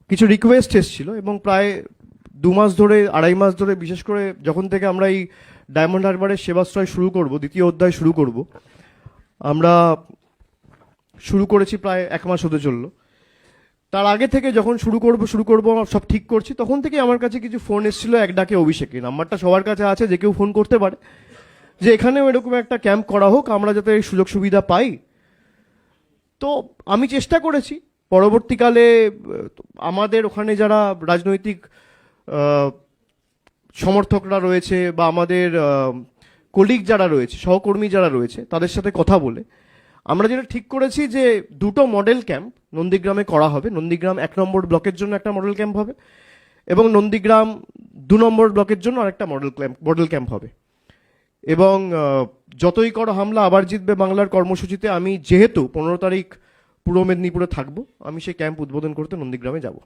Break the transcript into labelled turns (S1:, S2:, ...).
S1: কিছু রিকোয়েস্ট এসেছিল এবং প্রায় 2 মাস ধরে, 2.5 মাস ধরে, বিশেষ করে যখন থেকে আমরা এই ডায়মন্ড হারবারের সেবাশ্রয় শুরু করব, দ্বিতীয় অধ্যায় শুরু করব, আমরা শুরু করেছি প্রায় 1 মাস হতে চললো। তার আগে থেকে যখন শুরু করব সব ঠিক করছি, তখন থেকে আমার কাছে কিছু ফোন এসেছিল এক ডাকে অভিষেকে। নাম্বারটা সবার কাছে আছে, যে কেউ ফোন করতে পারে, যে এখানেও এরকম একটা ক্যাম্প করা হোক, আমরা যাতে এই সুযোগ সুবিধা পাই। তো আমি চেষ্টা করেছি পরবর্তীকালে আমাদের ওখানে যারা রাজনৈতিক সমর্থকরা রয়েছে বা আমাদের কলিগ যারা রয়েছে, সহকর্মী যারা রয়েছে, তাদের সাথে কথা বলে আমরা যেটা ঠিক করেছি যে 2টো মডেল ক্যাম্প নন্দীগ্রামে করা হবে। নন্দীগ্রাম 1 নম্বর ব্লকের জন্য একটা মডেল ক্যাম্প হবে এবং নন্দীগ্রাম 2 নম্বর ব্লকের জন্য আরেকটা মডেল ক্যাম্প হবে। এবং যতই করো হামলা আবার জিতবে বাংলার কর্মসূচিতে আমি যেহেতু 15 তারিখ পূর্ব মেদিনীপুরে থাকবো, আমি সেই ক্যাম্প উদ্বোধন করতে নন্দীগ্রামে যাব।